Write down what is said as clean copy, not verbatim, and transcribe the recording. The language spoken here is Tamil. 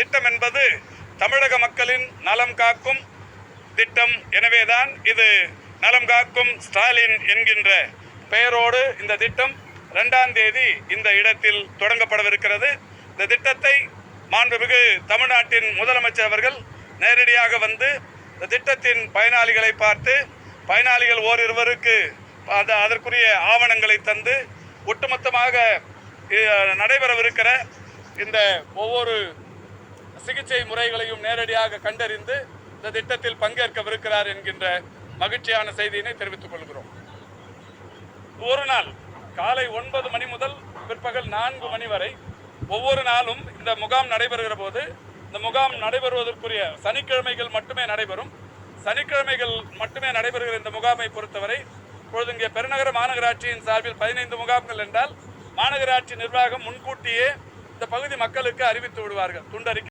திட்டம் என்பது தமிழக மக்களின் நலம் காக்கும் திட்டம். எனவேதான் இது நலம் காக்கும் ஸ்டாலின் என்கின்ற பெயரோடு இந்த திட்டம் 2ஆம் தேதி இந்த இடத்தில் தொடங்கப்படவிருக்கிறது. இந்த திட்டத்தை மாண்புமிகு தமிழ்நாட்டின் முதலமைச்சர் அவர்கள் நேரடியாக வந்து இந்த திட்டத்தின் பயனாளிகளை பார்த்து, பயனாளிகள் ஓரிருவருக்கு அதற்குரிய ஆவணங்களை தந்து, ஒட்டுமொத்தமாக நடைபெறவிருக்கிற இந்த ஒவ்வொரு சிகிச்சை முறைகளையும் நேரடியாக கண்டறிந்து இந்த திட்டத்தில் பங்கேற்கவிருக்கிறார் என்கின்ற மகிழ்ச்சியான செய்தியினை தெரிவித்துக் கொள்கிறோம். ஒரு நாள் காலை 9 மணி முதல் பிற்பகல் 4 மணி வரை ஒவ்வொரு நாளும் இந்த முகாம் நடைபெறுகிற போது, இந்த முகாம் நடைபெறுவதற்குரிய சனிக்கிழமைகள் மட்டுமே நடைபெறும். சனிக்கிழமைகள் மட்டுமே நடைபெறுகிற இந்த முகாமை பொறுத்தவரை இப்பொழுது இங்கே பெருநகர மாநகராட்சியின் சார்பில் 15 முகாம்கள் என்றால் மாநகராட்சி நிர்வாகம் முன்கூட்டியே இந்த பகுதி மக்களுக்கு அறிவித்து விடுவார்கள். துண்டறிக்கை